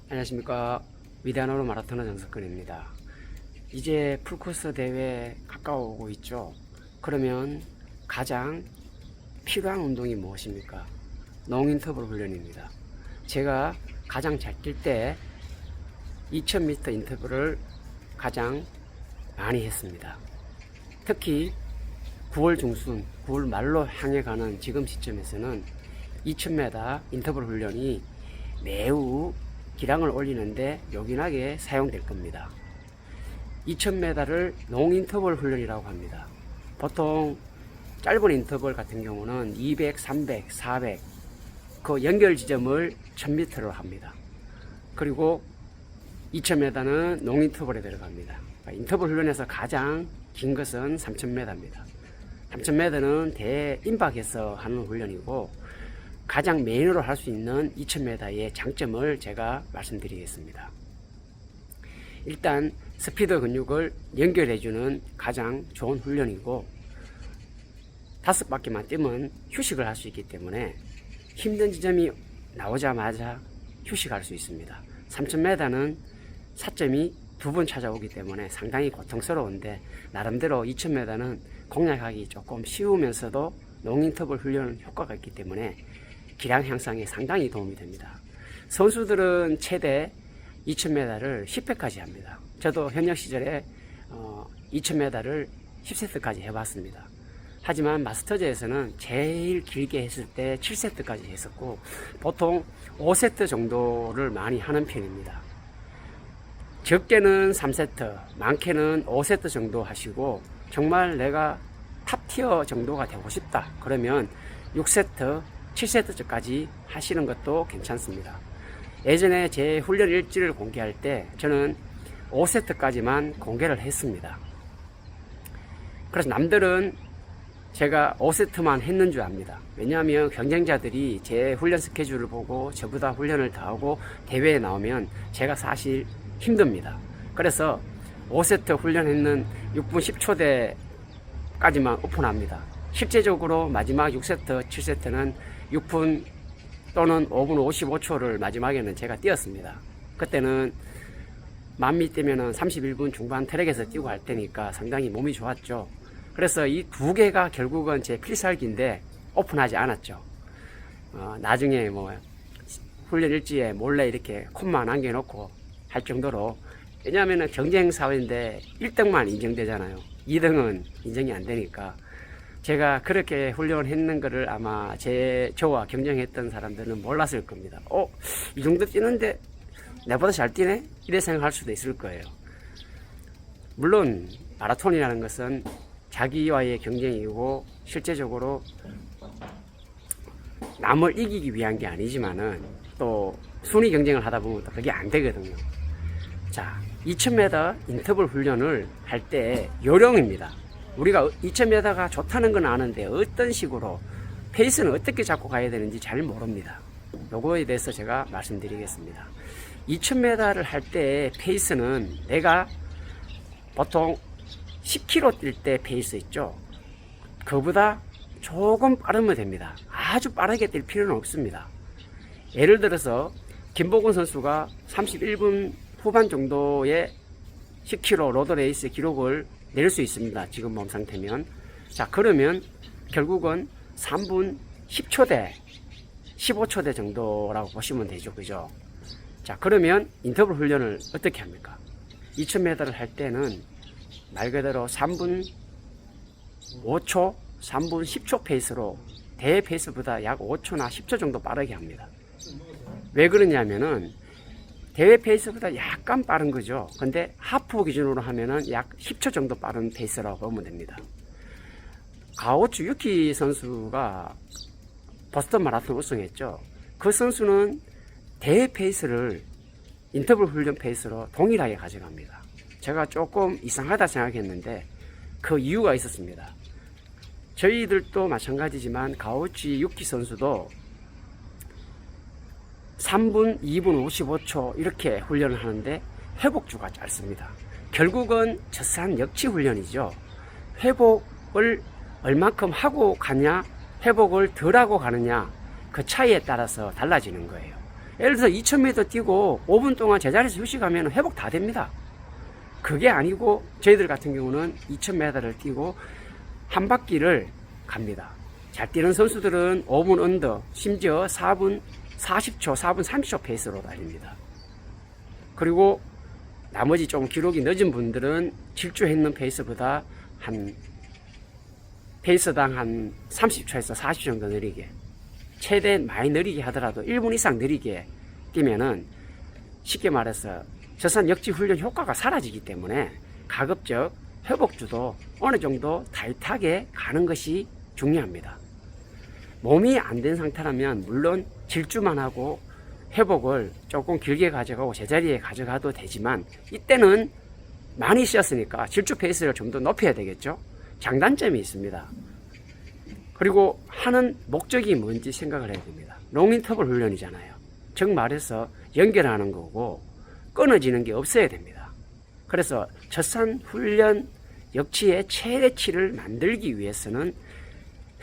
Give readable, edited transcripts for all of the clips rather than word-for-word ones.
안녕하십니까. 위대한 오로 마라토너 정석근입니다. 이제 풀코스 대회 가까워오고 있죠. 그러면 가장 필요한 운동이 무엇입니까? 롱인터벌 훈련입니다. 제가 가장 잘 뛸 때 2000m 인터벌을 가장 많이 했습니다. 특히 9월 중순, 9월 말로 향해 가는 지금 시점에서는 2000m 인터벌 훈련이 매우 기량을 올리는데 요긴하게 사용될 겁니다. 2000m를 롱인터벌 훈련이라고 합니다. 보통 짧은 인터벌 같은 경우는 200, 300, 400 그 연결 지점을 1000m로 합니다. 그리고 2000m는 롱인터벌에 들어갑니다. 인터벌 훈련에서 가장 긴 것은 3000m입니다. 3000m는 대임박해서 하는 훈련이고 가장 메인으로 할 수 있는 2000m의 장점을 제가 말씀드리겠습니다. 일단 스피드 근육을 연결해주는 가장 좋은 훈련이고 5바퀴만 뛰면 휴식을 할 수 있기 때문에 힘든 지점이 나오자마자 휴식할 수 있습니다. 3000m는 사점이 2번 찾아오기 때문에 상당히 고통스러운데 나름대로 2000m는 공략하기 조금 쉬우면서도 롱인터벌 훈련 효과가 있기 때문에 기량 향상에 상당히 도움이 됩니다. 선수들은 최대 2000m를 10회까지 합니다. 저도 현역 시절에 2000m를 10세트까지 해봤습니다. 하지만 마스터즈에서는 제일 길게 했을 때 7세트까지 했었고 보통 5세트 정도를 많이 하는 편입니다. 적게는 3세트, 많게는 5세트 정도 하시고 정말 내가 탑티어 정도가 되고 싶다 그러면 6세트, 7세트까지 하시는 것도 괜찮습니다. 예전에 제 훈련 일지를 공개할 때 저는 5세트까지만 공개를 했습니다. 그래서 남들은 제가 5세트만 했는 줄 압니다. 왜냐하면 경쟁자들이 제 훈련 스케줄을 보고 저보다 훈련을 더 하고 대회에 나오면 제가 사실 힘듭니다. 그래서 5세트 훈련했는 6분 10초대까지만 오픈합니다. 실제적으로 마지막 6세트, 7세트는 6분 또는 5분 55초를 마지막에는 제가 뛰었습니다. 그때는 만미 뛰면은 31분 중반 트랙에서 뛰고 할 때니까 상당히 몸이 좋았죠. 그래서 이 두 개가 결국은 제 필살기인데 오픈하지 않았죠. 나중에 뭐 훈련 일지에 몰래 이렇게 콤만 남겨놓고 할 정도로 왜냐하면 경쟁 사회인데 1등만 인정되잖아요. 2등은 인정이 안 되니까 제가 그렇게 훈련했는 거를 아마 저와 경쟁했던 사람들은 몰랐을 겁니다. 이 정도 뛰는데 내보다 잘 뛰네? 이래 생각할 수도 있을 거예요. 물론 마라톤이라는 것은 자기와의 경쟁이고 실제적으로 남을 이기기 위한 게 아니지만은 또 순위 경쟁을 하다 보면 또 그게 안 되거든요. 자, 2000m 인터벌 훈련을 할 때 요령입니다. 우리가 2000m가 좋다는 건 아는데 어떤 식으로 페이스는 어떻게 잡고 가야 되는지 잘 모릅니다. 요거에 대해서 제가 말씀드리겠습니다. 2000m를 할 때 페이스는 내가 보통 10km 뛸 때 페이스 있죠. 그보다 조금 빠르면 됩니다. 아주 빠르게 뛸 필요는 없습니다. 예를 들어서 김보근 선수가 31분 후반 정도의 10km 로드레이스 기록을 낼 수 있습니다. 지금 몸 상태면. 자, 그러면 결국은 3분 10초대, 15초대 정도라고 보시면 되죠. 그죠? 자, 그러면 인터벌 훈련을 어떻게 합니까? 2000m를 할 때는 말 그대로 3분 5초, 3분 10초 페이스로 대회 페이스보다 약 5초나 10초 정도 빠르게 합니다. 왜 그러냐면은 대회 페이스보다 약간 빠른 거죠. 근데 하프 기준으로 하면은 약 10초 정도 빠른 페이스라고 보면 됩니다. 가오츠 유키 선수가 보스턴 마라톤 우승했죠. 그 선수는 대회 페이스를 인터벌 훈련 페이스로 동일하게 가져갑니다. 제가 조금 이상하다 생각했는데 그 이유가 있었습니다. 저희들도 마찬가지지만 가오츠 유키 선수도 3분, 2분 55초 이렇게 훈련을 하는데 회복주가 짧습니다. 결국은 저산 역치 훈련이죠. 회복을 얼만큼 하고 가냐, 회복을 덜 하고 가느냐 그 차이에 따라서 달라지는 거예요. 예를 들어서 2000m 뛰고 5분 동안 제자리에서 휴식하면 회복 다 됩니다. 그게 아니고 저희들 같은 경우는 2000m를 뛰고 한 바퀴를 갑니다. 잘 뛰는 선수들은 5분 언더, 심지어 4분 40초, 4분 30초 페이스로 달립니다. 그리고 나머지 좀 기록이 늦은 분들은 질주했는 페이스보다 한 페이스당 한 30초에서 40초 정도 느리게, 최대 많이 느리게 하더라도 1분 이상 느리게 뛰면은 쉽게 말해서 저산 역지 훈련 효과가 사라지기 때문에 가급적 회복주도 어느 정도 타이트하게 가는 것이 중요합니다. 몸이 안 된 상태라면 물론 질주만 하고 회복을 조금 길게 가져가고 제자리에 가져가도 되지만, 이때는 많이 쉬었으니까 질주 페이스를 좀 더 높여야 되겠죠. 장단점이 있습니다. 그리고 하는 목적이 뭔지 생각을 해야 됩니다. 롱인터벌 훈련이잖아요. 즉 말해서 연결하는 거고 끊어지는 게 없어야 됩니다. 그래서 젖산 훈련 역치의 최대치를 만들기 위해서는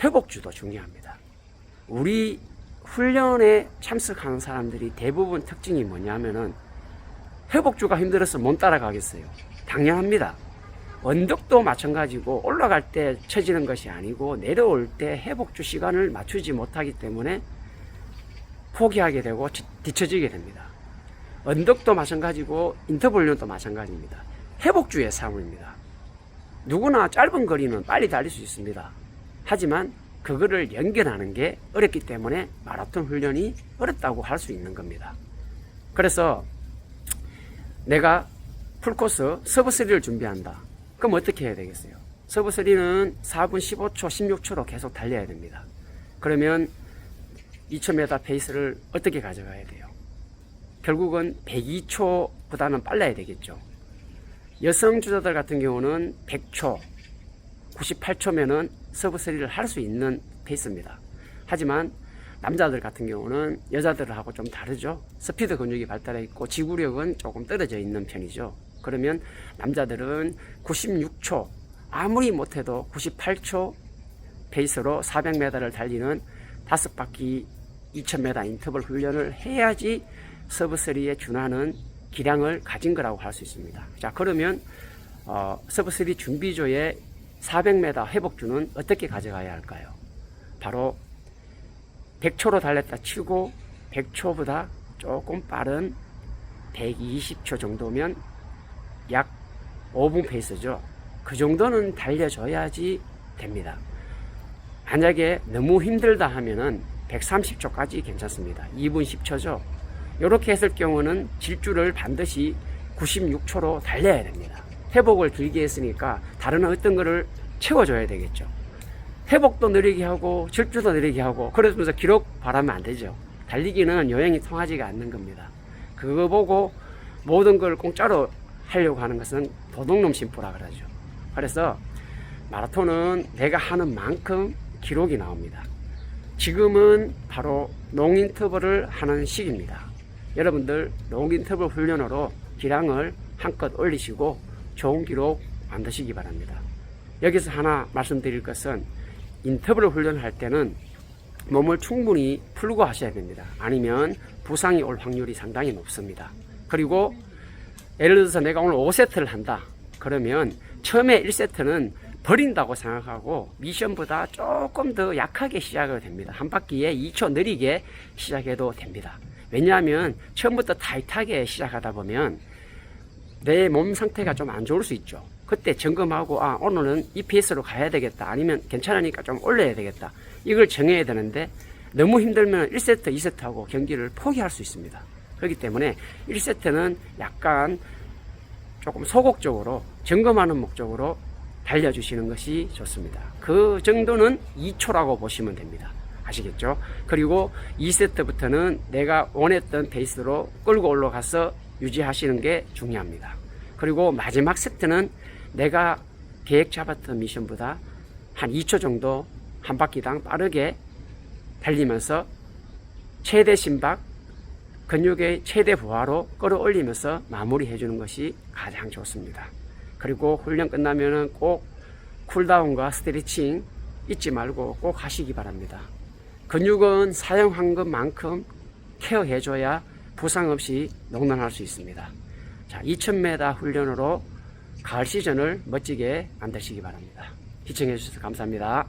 회복주도 중요합니다. 우리 훈련에 참석하는 사람들이 대부분 특징이 뭐냐면은 회복주가 힘들어서 못 따라가겠어요. 당연합니다. 언덕도 마찬가지고 올라갈 때 처지는 것이 아니고 내려올 때 회복주 시간을 맞추지 못하기 때문에 포기하게 되고 뒤처지게 됩니다. 언덕도 마찬가지고 인터벌 훈련도 마찬가지입니다. 회복주의 싸움입니다. 누구나 짧은 거리는 빨리 달릴 수 있습니다. 하지만 그거를 연결하는 게 어렵기 때문에 마라톤 훈련이 어렵다고 할 수 있는 겁니다. 그래서 내가 풀코스 서브3를 준비한다. 그럼 어떻게 해야 되겠어요? 서브3는 4분 15초, 16초로 계속 달려야 됩니다. 그러면 2000m 페이스를 어떻게 가져가야 돼요? 결국은 102초보다는 빨라야 되겠죠. 여성 주자들 같은 경우는 100초, 98초면은 서브3를 할 수 있는 페이스입니다. 하지만 남자들 같은 경우는 여자들하고 좀 다르죠. 스피드 근육이 발달해 있고 지구력은 조금 떨어져 있는 편이죠. 그러면 남자들은 96초, 아무리 못해도 98초 페이스로 400m를 달리는 5바퀴 2000m 인터벌 훈련을 해야지 서브3에 준하는 기량을 가진 거라고 할 수 있습니다. 자, 그러면 서브3 준비조의 400m 회복주는 어떻게 가져가야 할까요? 바로 100초로 달렸다 치고 100초보다 조금 빠른 120초 정도면 약 5분 페이스죠. 그 정도는 달려줘야지 됩니다. 만약에 너무 힘들다 하면은 130초까지 괜찮습니다. 2분 10초죠. 이렇게 했을 경우는 질주를 반드시 96초로 달려야 됩니다. 회복을 길게 했으니까 다른 어떤 거를 채워줘야 되겠죠. 회복도 느리게 하고 질주도 느리게 하고 그러면서 기록 바라면 안 되죠. 달리기는 요령이 통하지가 않는 겁니다. 그거 보고 모든 걸 공짜로 하려고 하는 것은 도둑놈 심보라 그러죠. 그래서 마라톤은 내가 하는 만큼 기록이 나옵니다. 지금은 바로 롱인터벌을 하는 시기입니다. 여러분들 롱인터벌 훈련으로 기량을 한껏 올리시고 좋은 기록 만드시기 바랍니다. 여기서 하나 말씀드릴 것은 인터벌 훈련할 때는 몸을 충분히 풀고 하셔야 됩니다. 아니면 부상이 올 확률이 상당히 높습니다. 그리고 예를 들어서 내가 오늘 5세트를 한다. 그러면 처음에 1세트는 버린다고 생각하고 미션보다 조금 더 약하게 시작을 됩니다. 한 바퀴에 2초 느리게 시작해도 됩니다. 왜냐하면 처음부터 타이트하게 시작하다 보면 내 몸 상태가 좀 안 좋을 수 있죠. 그때 점검하고 오늘은 이 페이스로 가야 되겠다. 아니면 괜찮으니까 좀 올려야 되겠다. 이걸 정해야 되는데 너무 힘들면 1세트, 2세트하고 경기를 포기할 수 있습니다. 그렇기 때문에 1세트는 약간 조금 소극적으로 점검하는 목적으로 달려주시는 것이 좋습니다. 그 정도는 2초라고 보시면 됩니다. 아시겠죠? 그리고 2세트부터는 내가 원했던 페이스로 끌고 올라가서 유지하시는 게 중요합니다. 그리고 마지막 세트는 내가 계획 잡았던 미션보다 한 2초 정도 한 바퀴당 빠르게 달리면서 최대 심박, 근육의 최대 부하로 끌어올리면서 마무리해 주는 것이 가장 좋습니다. 그리고 훈련 끝나면은 꼭 쿨다운과 스트레칭 잊지 말고 꼭 하시기 바랍니다. 근육은 사용한 것만큼 케어해줘야 부상 없이 농런할 수 있습니다. 자, 2000m 훈련으로 가을 시즌을 멋지게 만드시기 바랍니다. 시청해주셔서 감사합니다.